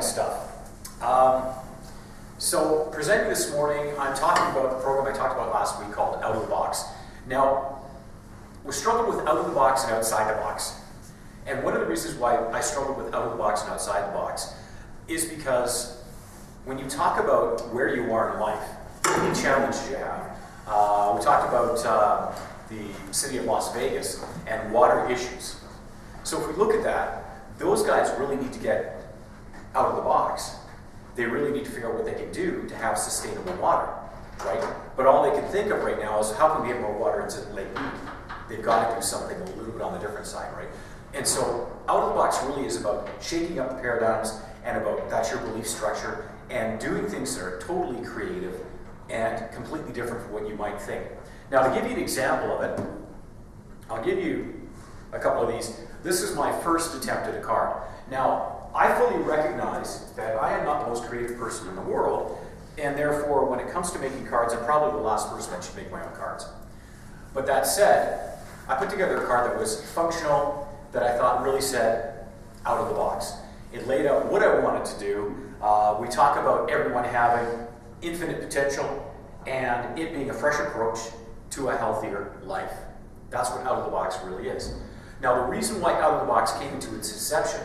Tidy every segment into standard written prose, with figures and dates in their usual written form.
stuff. So presenting this morning, I'm talking about the program I talked about last week called Out of the Box. Now, we're struggling with out of the box and outside the box. And one of the reasons why I struggle with out of the box and outside the box is because when you talk about where you are in life, the challenges you have, we talked about the city of Las Vegas and water issues. So if we look at that, those guys really need to get out of the box. They really need to figure out what they can do to have sustainable water, right? But all they can think of right now is how can we get more water into Lake Erie? They've got to do something a little bit on the different side, right? And so out of the box really is about shaking up the paradigms and about that's your belief structure and doing things that are totally creative and completely different from what you might think. Now, to give you an example of it, I'll give you a couple of these. This is my first attempt at a card. Now, I fully recognize that I am not the most creative person in the world, and therefore, when it comes to making cards, I'm probably the last person that should make my own cards. But that said, I put together a card that was functional, that I thought really said out of the box. It laid out what I wanted to do. We talk about everyone having infinite potential and it being a fresh approach to a healthier life. That's what out of the box really is. Now, the reason why out of the box came into its inception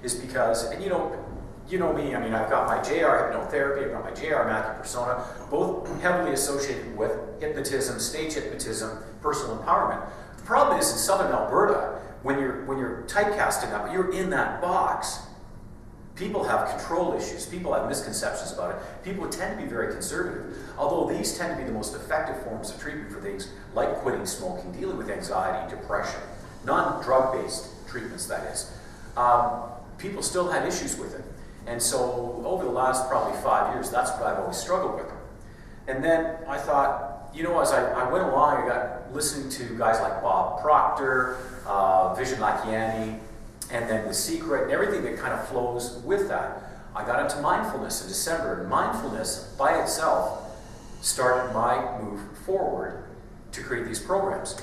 is because, and you know me, I mean, I've got my JR hypnotherapy, I've got my JR Mackey persona, both heavily associated with hypnotism, stage hypnotism, personal empowerment. The problem is in southern Alberta, when you're typecasting up, you're in that box. People have control issues. People have misconceptions about it. People tend to be very conservative. Although these tend to be the most effective forms of treatment for things like quitting smoking, dealing with anxiety, depression, non-drug-based treatments, that is. People still had issues with it. And so over the last probably 5 years, that's what I've always struggled with. And then I thought, you know, as I went along, I got listening to guys like Bob Proctor, Vishen Lakhiani, and then The Secret, and everything that kind of flows with that. I got into mindfulness in December, and mindfulness by itself started my move forward to create these programs.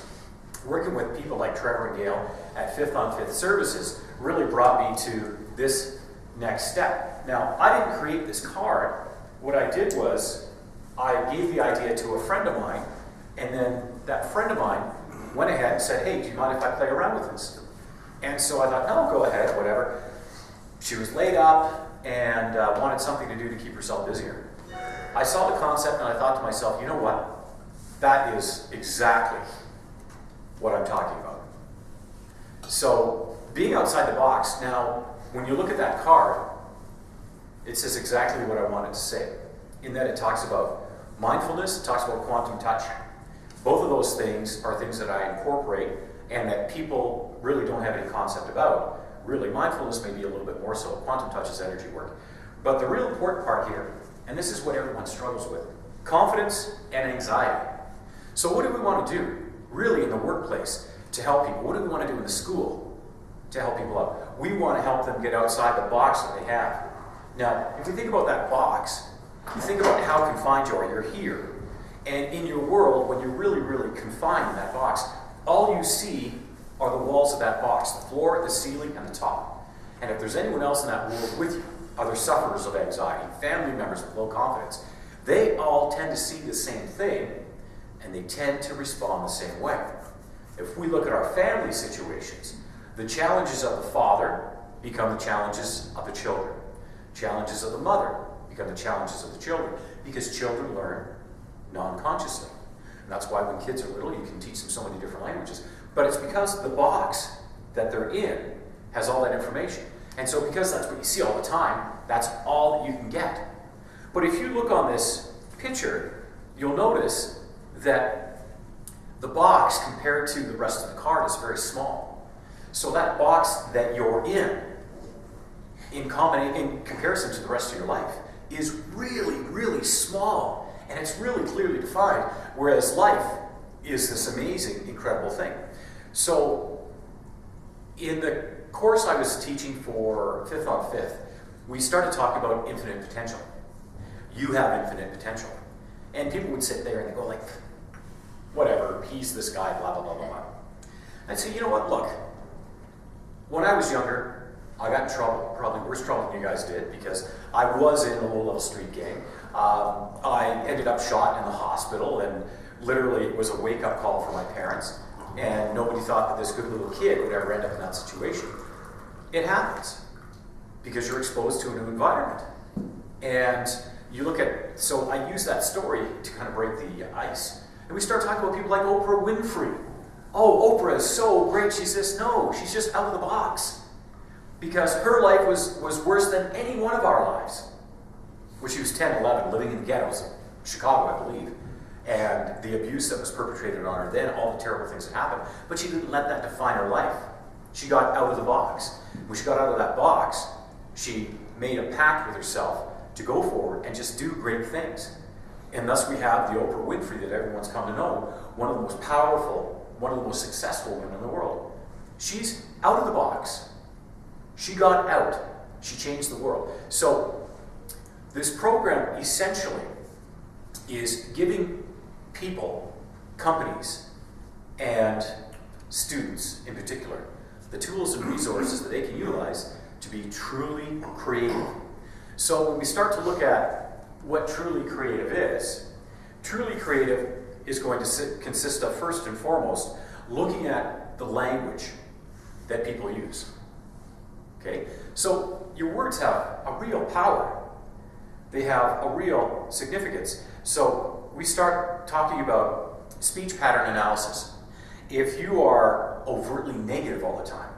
Working with people like Trevor and Gail at Fifth on Fifth Services really brought me to this next step. Now, I didn't create this card. What I did was I gave the idea to a friend of mine, and then that friend of mine went ahead and said, hey, do you mind if I play around with this? And so I thought, no, go ahead, whatever. She was laid up and wanted something to do to keep herself busier. I saw the concept and I thought to myself, you know what? That is exactly what I'm talking about. So being outside the box, now, when you look at that card, it says exactly what I wanted to say. In that it talks about mindfulness, it talks about quantum touch. Both of those things are things that I incorporate and that people really don't have any concept about. Really, mindfulness may be a little bit more so. Quantum touch is energy work. But the real important part here, and this is what everyone struggles with, confidence and anxiety. So what do we want to do, really, in the workplace to help people? What do we want to do in the school to help people out? We want to help them get outside the box that they have. Now, if we think about that box, you think about how confined you are. You're here. And in your world, when you're really, really confined in that box, all you see are the walls of that box, the floor, the ceiling, and the top. And if there's anyone else in that world with you, other sufferers of anxiety, family members with low confidence, they all tend to see the same thing, and they tend to respond the same way. If we look at our family situations, the challenges of the father become the challenges of the children. Challenges of the mother become the challenges of the children, because children learn non-consciously. And that's why when kids are little, you can teach them so many different languages. But it's because the box that they're in has all that information. And so because that's what you see all the time, that's all that you can get. But if you look on this picture, you'll notice that the box compared to the rest of the card is very small. So that box that you're in comparison to the rest of your life, is really, really small. And it's really clearly defined, whereas life is this amazing, incredible thing. So in the course I was teaching for Fifth on Fifth, we started talking about infinite potential. You have infinite potential. And people would sit there and they go like, whatever, he's this guy, blah, blah, blah, blah, blah. I'd say, you know what, look, when I was younger, I got in trouble, probably worse trouble than you guys did, because I was in a low-level street gang. I ended up shot in the hospital, and literally it was a wake-up call for my parents, and nobody thought that this good little kid would ever end up in that situation. It happens, because you're exposed to a new environment. And you look at, so I use that story to kind of break the ice. And we start talking about people like Oprah Winfrey. Oh, Oprah is so great, she's this. No, she's just out of the box. Because her life was worse than any one of our lives. When she was 10, 11, living in the ghettos of Chicago, I believe. And the abuse that was perpetrated on her then, all the terrible things that happened. But she didn't let that define her life. She got out of the box. When she got out of that box, she made a pact with herself to go forward and just do great things. And thus we have the Oprah Winfrey that everyone's come to know, one of the most powerful, one of the most successful women in the world. She's out of the box. She got out. She changed the world. So this program essentially is giving people, companies, and students in particular, the tools and resources that they can utilize to be truly creative. So when we start to look at what truly creative is going to consist of, first and foremost, looking at the language that people use. Okay? So your words have a real power. They have a real significance. So we start talking about speech pattern analysis. If you are overtly negative all the time,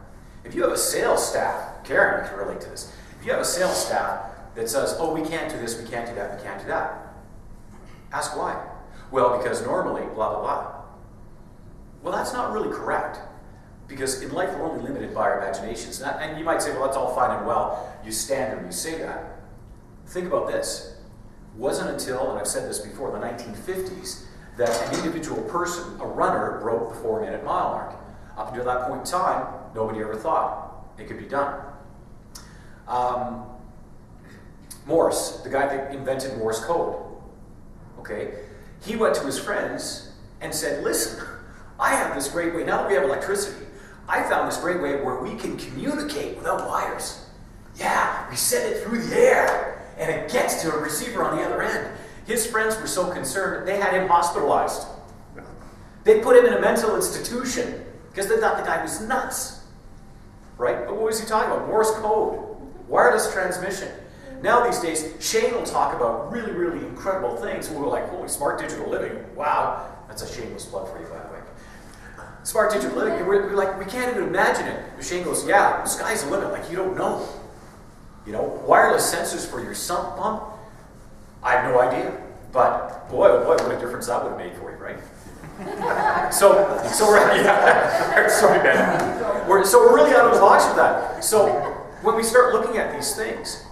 if you have a sales staff, Karen, you can relate to this. If you have a sales staff that says, oh, we can't do this, we can't do that, we can't do that, ask why. Well, because normally, blah, blah, blah. Well, that's not really correct. Because in life, we're only limited by our imaginations. And you might say, well, that's all fine and well. You stand there and you say that. Think about this. It wasn't until, and I've said this before, the 1950s, that an individual person, a runner, broke the 4-minute mile mark. Up until that point in time, nobody ever thought it could be done. Morse, the guy that invented Morse code, okay, he went to his friends and said, listen, I have this great way, now that we have electricity, I found this great way where we can communicate without wires. Yeah, we send it through the air, and it gets to a receiver on the other end. His friends were so concerned, they had him hospitalized. They put him in a mental institution because they thought the guy was nuts. Right? But what was he talking about? Morse code, wireless transmission. Now these days, Shane will talk about really, really incredible things. We're like, holy, smart digital living. Wow. That's a shameless plug for you, by the way. Smart digital living, we're like, we can't even imagine it. And Shane goes, yeah, the sky's the limit. Like, you don't know. You know, wireless sensors for your sump pump? I have no idea. But boy, oh boy, what a difference that would have made for you, right? so we're, yeah, sorry, man. We're really out of the box with that. So when we start looking at these things,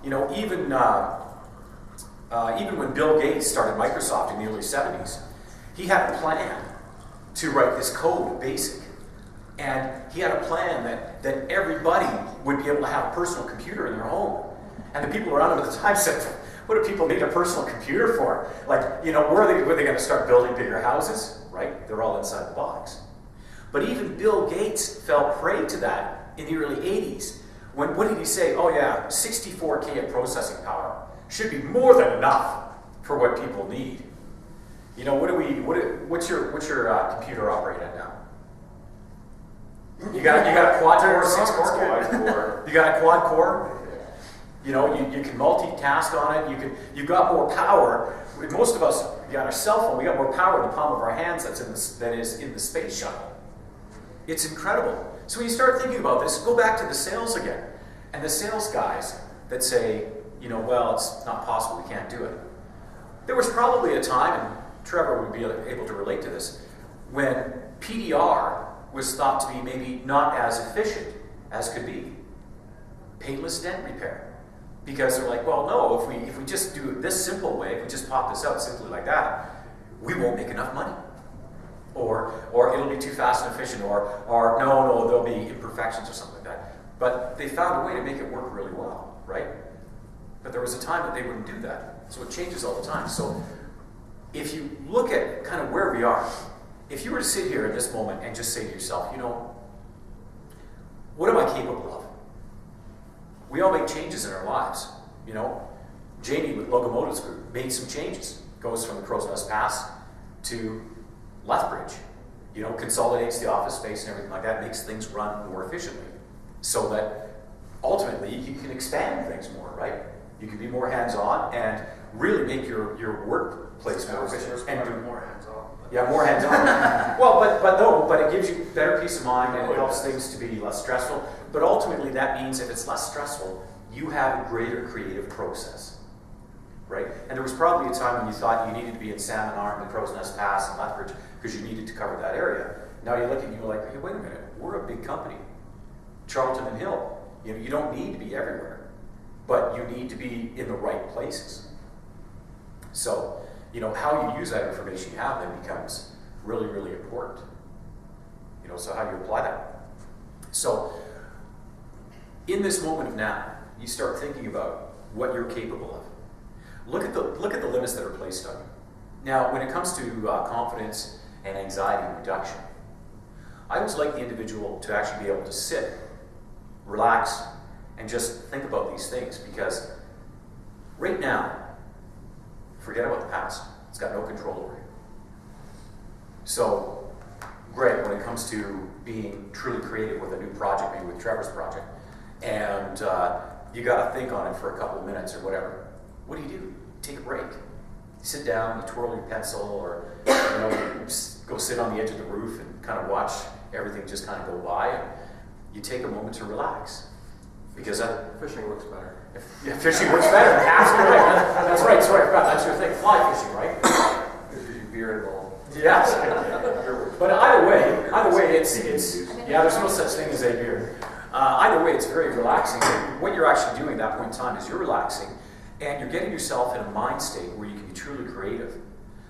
you know, even when Bill Gates started Microsoft in the early 70s, he had a plan to write this code, BASIC. And he had a plan that everybody would be able to have a personal computer in their home. And the people around him at the time said, what do people need a personal computer for? Like, you know, where are they going to start building bigger houses? Right? They're all inside the box. But even Bill Gates fell prey to that in the early 80s. What did he say? Oh yeah, 64K of processing power should be more than enough for what people need. You know, what's your computer operate at now? You got a quad core, 6-core? You got a quad core? You know, you can multitask on it. You've got more power. Most of us, you got our cell phone, we got more power in the palm of our hands that is in the space shuttle. It's incredible. So when you start thinking about this, go back to the sales again. And the sales guys that say, you know, well, it's not possible, we can't do it. There was probably a time, and Trevor would be able to relate to this, when PDR was thought to be maybe not as efficient as could be. Painless dent repair. Because they're like, well, no, if we just do it this simple way, if we just pop this out simply like that, we won't make enough money. Or it'll be too fast and efficient, or no, there'll be imperfections or something like that. But they found a way to make it work really well, right? But there was a time that they wouldn't do that. So it changes all the time. So if you look at kind of where we are, if you were to sit here at this moment and just say to yourself, you know, what am I capable of? We all make changes in our lives. You know, Jamie with Locomotives Group made some changes. Goes from the Crow's Nest Pass to Lethbridge. You know, consolidates the office space and everything like that, makes things run more efficiently. So that ultimately you can expand things more, right? You can be more hands-on and really make your workplace more efficient. And do more hands-on. Yeah, more hands-on. Well, but it gives you better peace of mind and it helps things to be less stressful. But ultimately that means if it's less stressful, you have a greater creative process. Right? And there was probably a time when you thought you needed to be in Salmon Arm, the Crow's Nest Pass, and Lethbridge because you needed to cover that area. Now you look and you're like, hey, wait a minute, we're a big company. Charlton and Hill. You know, you don't need to be everywhere, but you need to be in the right places. So, you know, how you use that information you have then becomes really, really important. You know, so how you apply that. So, in this moment of now, you start thinking about what you're capable of. Look at the limits that are placed on you. Now, when it comes to confidence and anxiety reduction, I always like the individual to actually be able to sit, relax, and just think about these things because right now, forget about the past. It's got no control over you. So, Greg, when it comes to being truly creative with a new project, maybe with Trevor's project, and you got to think on it for a couple of minutes or whatever, what do? Take a break. Sit down, you twirl your pencil, or you know, just go sit on the edge of the roof and kind of watch everything just kind of go by. And you take a moment to relax because fishing works better. Fishing works better. Absolutely right. That's right. Sorry, I forgot. That's your thing. Fly fishing, right? There's usually beer involved. Yes. But either way, it's yeah. There's no such thing as a beer. Either way, it's very relaxing. What you're actually doing at that point in time is you're relaxing. And you're getting yourself in a mind state where you can be truly creative.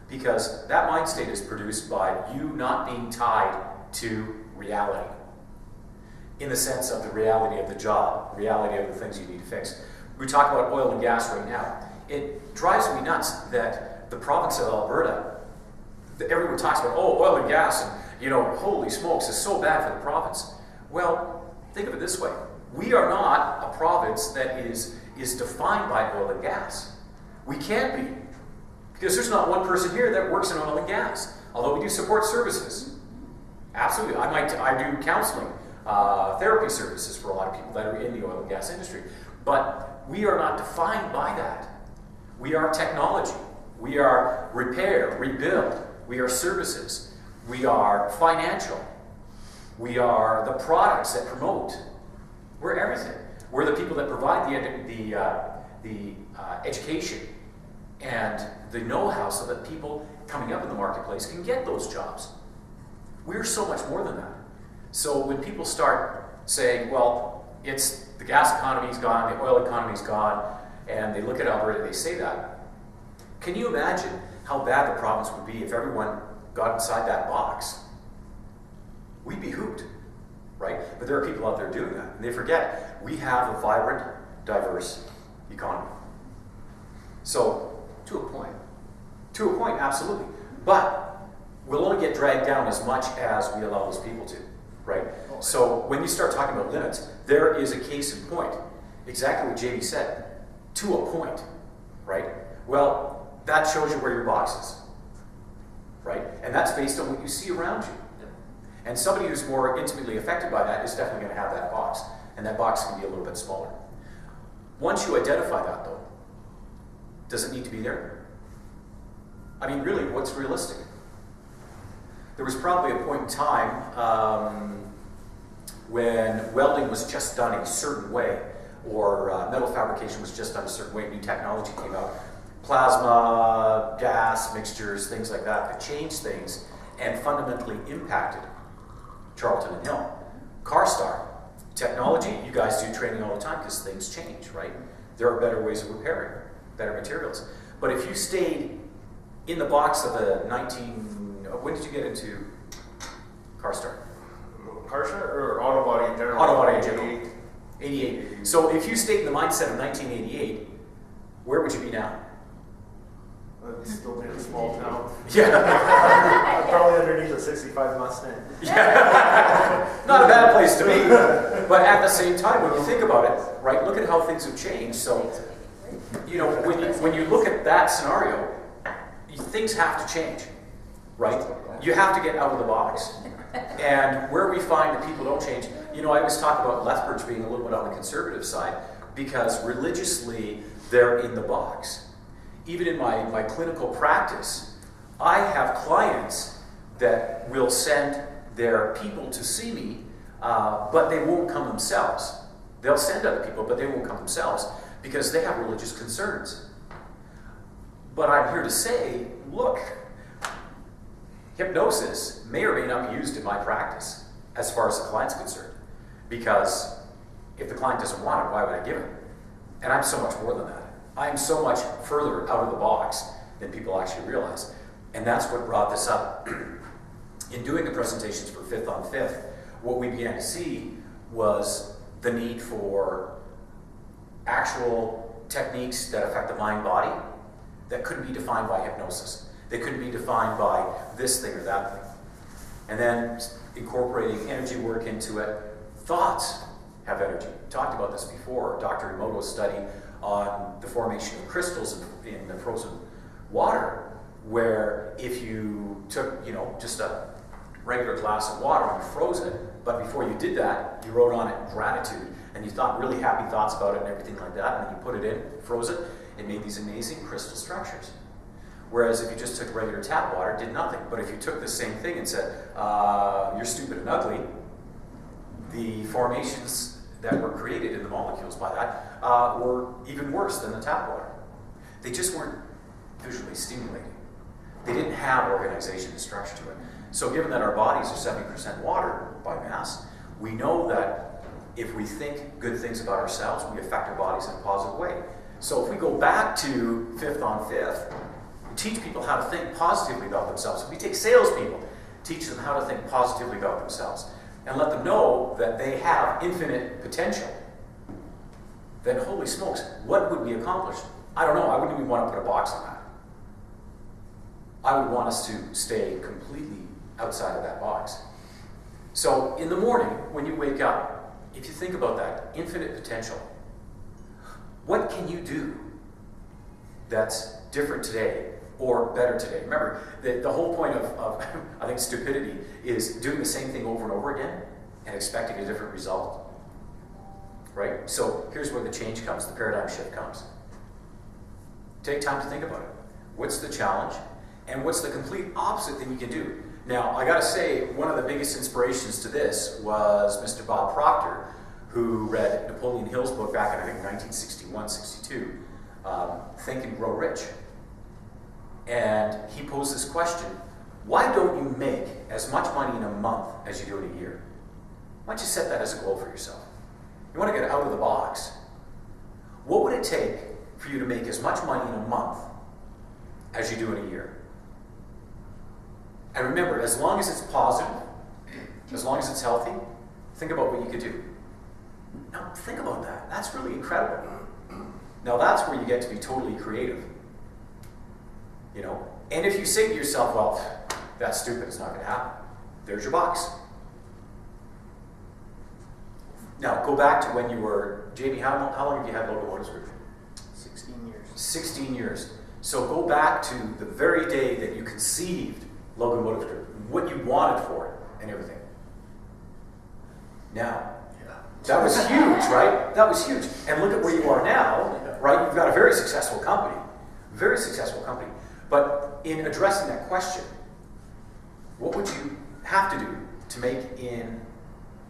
Because that mind state is produced by you not being tied to reality. In the sense of the reality of the job, reality of the things you need to fix. We talk about oil and gas right now. It drives me nuts that the province of Alberta, everyone talks about, oh, oil and gas, and, you know, holy smokes, it's so bad for the province. Well, think of it this way. We are not a province that is defined by oil and gas. We can't be. Because there's not one person here that works in oil and gas. Although we do support services. Absolutely. I do counseling, therapy services for a lot of people that are in the oil and gas industry. But we are not defined by that. We are technology. We are repair, rebuild. We are services. We are financial. We are the products that promote. We're everything. We're the people that provide the education and the know-how so that people coming up in the marketplace can get those jobs. We're so much more than that. So when people start saying, well, it's the gas economy's gone, the oil economy's gone, and they look at Alberta, they say that, can you imagine how bad the province would be if everyone got inside that box? We'd be hooped. Right? But there are people out there doing that. And they forget, we have a vibrant, diverse economy. So, to a point. To a point, absolutely. But we'll only get dragged down as much as we allow those people to. Right? Okay. So, when you start talking about limits, there is a case in point. Exactly what JD said. To a point. Right? Well, that shows you where your box is. Right? And that's based on what you see around you. And somebody who's more intimately affected by that is definitely going to have that box. And that box can be a little bit smaller. Once you identify that, though, does it need to be there? I mean, really, what's realistic? There was probably a point in time when welding was just done a certain way, or metal fabrication was just done a certain way, new technology came out. Plasma, gas, mixtures, things like that changed things and fundamentally impacted Charlton and Hill. CarStar, technology, you guys do training all the time because things change, right? There are better ways of repairing, better materials. But if you stayed in the box of the when did you get into CarStar? CarStar or auto body in general? Auto body in general. 88. So if you stayed in the mindset of 1988, where would you be now? It's still in a small town. Yeah. Probably underneath a 65 Mustang. Not a bad place to be. But at the same time, when you think about it, right, look at how things have changed. So, you know, when you look at that scenario, things have to change, right? You have to get out of the box. And where we find that people don't change, you know, I always talk about Lethbridge being a little bit on the conservative side because religiously they're in the box. Even in my clinical practice, I have clients that will send their people to see me, but they won't come themselves. They'll send other people, but they won't come themselves because they have religious concerns. But I'm here to say, look, hypnosis may or may not be used in my practice as far as the client's concerned. Because if the client doesn't want it, why would I give it? And I'm so much more than that. I'm so much further out of the box than people actually realize. And that's what brought this up. In doing the presentations for Fifth on Fifth, what we began to see was the need for actual techniques that affect the mind-body that couldn't be defined by hypnosis. They couldn't be defined by this thing or that thing. And then incorporating energy work into it. Thoughts have energy. We talked about this before. Dr. Emoto's study on the formation of crystals in the frozen water, where if you took, you know, just a regular glass of water and you froze it, but before you did that, you wrote on it gratitude, and you thought really happy thoughts about it and everything like that, and then you put it in, froze it, it made these amazing crystal structures. Whereas if you just took regular tap water, it did nothing. But if you took the same thing and said, you're stupid and ugly, the formations that were created in the molecules by that were even worse than the tap water. They just weren't visually stimulating. They didn't have organization and structure to it. So given that our bodies are 70% water by mass, we know that if we think good things about ourselves, we affect our bodies in a positive way. So if we go back to Fifth on Fifth, we teach people how to think positively about themselves. If we take salespeople, teach them how to think positively about themselves, and let them know that they have infinite potential, then holy smokes, what would we accomplish? I don't know. I wouldn't even want to put a box on that. I would want us to stay completely outside of that box. So in the morning, when you wake up, if you think about that infinite potential, what can you do that's different today or better today? Remember, the whole point of I think, stupidity is doing the same thing over and over again and expecting a different result. Right? So here's where the change comes, the paradigm shift comes. Take time to think about it. What's the challenge? And what's the complete opposite thing you can do? Now, I gotta say, one of the biggest inspirations to this was Mr. Bob Proctor, who read Napoleon Hill's book back in, I think, 1961, 62, Think and Grow Rich. And he posed this question: why don't you make as much money in a month as you do in a year? Why don't you set that as a goal for yourself? You want to get out of the box. What would it take for you to make as much money in a month as you do in a year? And remember, as long as it's positive, as long as it's healthy, think about what you could do. Now, think about that. That's really incredible. Now, that's where you get to be totally creative. You know, and if you say to yourself, well, that's stupid, it's not going to happen, there's your box. Now, go back to when you were, Jamie, how long have you had Locomotives Group? 16 years. 16 years. So go back to the very day that you conceived Locomotives Group, what you wanted for it, and everything. Now, that was huge, right? That was huge. And look at where you are now, right? You've got a very successful company. Very successful company. But in addressing that question, what would you have to do to make in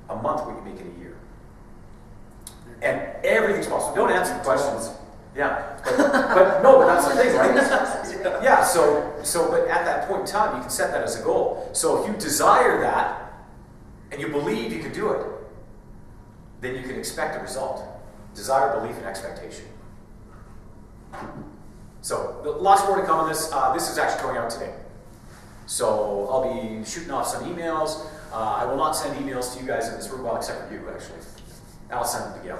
a month what you make in a year? And everything's possible. Don't answer the questions. Yeah, but no, but that's the thing, right? Yeah, so but at that point in time, you can set that as a goal. So if you desire that, and you believe you can do it, then you can expect a result. Desire, belief, and expectation. So, lots more to come on this. This is actually going out today. So, I'll be shooting off some emails. I will not send emails to you guys in this room, well, except for you, actually. I'll send them to Gail.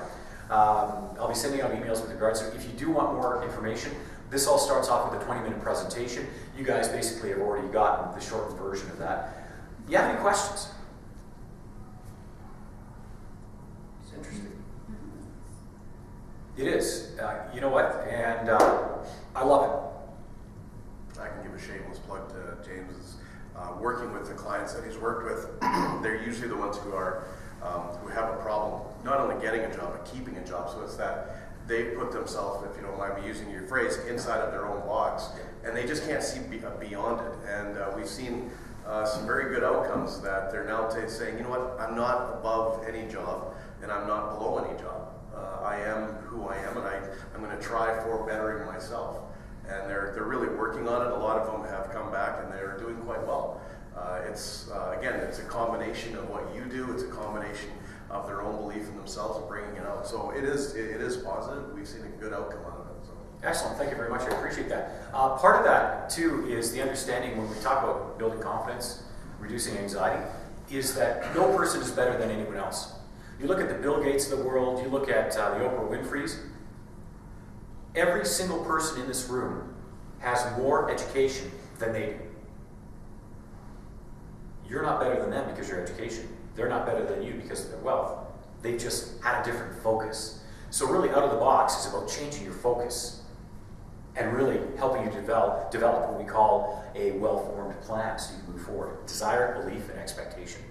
I'll be sending out emails with regards to, if you do want more information, This all starts off with a 20-minute presentation. You guys basically have already gotten the shortened version of that. You have any questions? It's interesting. It is. You know what? And I love it. I can give a shameless plug to James's working with the clients that he's worked with. They're usually the ones who are who have a problem not only getting a job but keeping a job. So it's that they put themselves, if you don't mind me using your phrase, inside of their own box, and they just can't see beyond it. And we've seen some very good outcomes that they're now saying, you know what, I'm not above any job and I'm not below any job. I am who I am, and I'm going to try for bettering myself. And they're really working on it. A lot of them have come back and they're doing quite well. Again, it's a combination of what you do. It's a combination of their own belief in themselves and bringing it out. So it is positive. We've seen a good outcome out of it. So. Excellent. Thank you very much. I appreciate that. Part of that, too, is the understanding when we talk about building confidence, reducing anxiety, is that no person is better than anyone else. You look at the Bill Gates of the world, you look at the Oprah Winfrey's, every single person in this room has more education than they do. You're not better than them because of your education. They're not better than you because of their wealth. They've just had a different focus. So really, out of the box is about changing your focus and really helping you develop what we call a well-formed plan so you can move forward. Desire, belief, and expectation.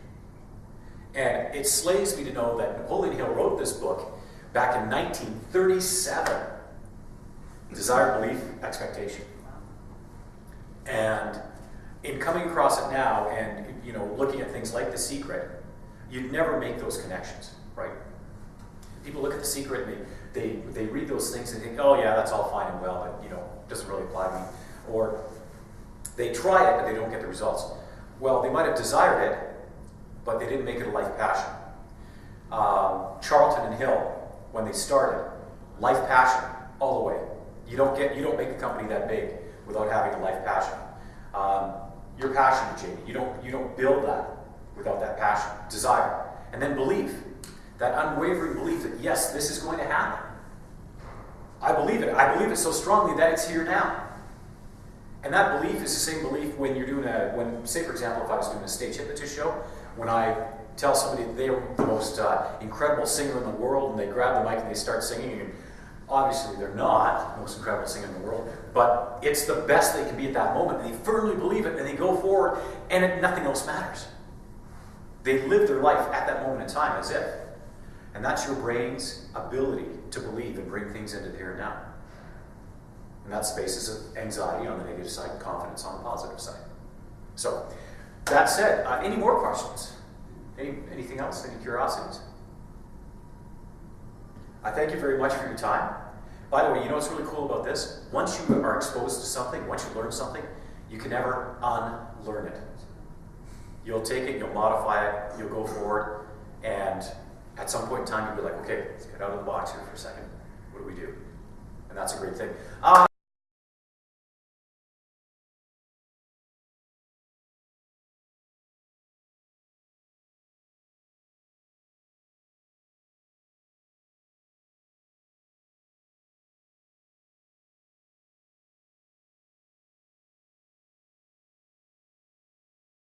And it slays me to know that Napoleon Hill wrote this book back in 1937. Desire, belief, expectation. And in coming across it now and looking at things like The Secret, you'd never make those connections, right? People look at The Secret and they read those things and think, oh yeah, that's all fine and well, but doesn't really apply to me. Or they try it but they don't get the results. Well, they might have desired it, but they didn't make it a life passion. Charlton and Hill, when they started, life passion all the way. You don't make a company that big without having a life passion. Your passion, Jamie, you don't build that without that passion, desire, and then belief, that unwavering belief that yes, this is going to happen. I believe it. I believe it so strongly that it's here now. And that belief is the same belief when you're doing say for example, if I was doing a stage hypnotist show, when I tell somebody that they're the most incredible singer in the world and they grab the mic and they start singing, and obviously they're not the most incredible singer in the world, but it's the best they can be at that moment, and they firmly believe it, and they go forward, and nothing else matters. They live their life at that moment in time as if. And that's your brain's ability to believe and bring things into the here and now. And that's the basis of anxiety on the negative side and confidence on the positive side. So, that said, any more questions? Anything else? Any curiosities? I thank you very much for your time. By the way, you know what's really cool about this? Once you are exposed to something, once you learn something, you can never unlearn it. You'll take it, you'll modify it, you'll go forward, and at some point in time, you'll be like, okay, let's get out of the box here for a second. What do we do? And that's a great thing.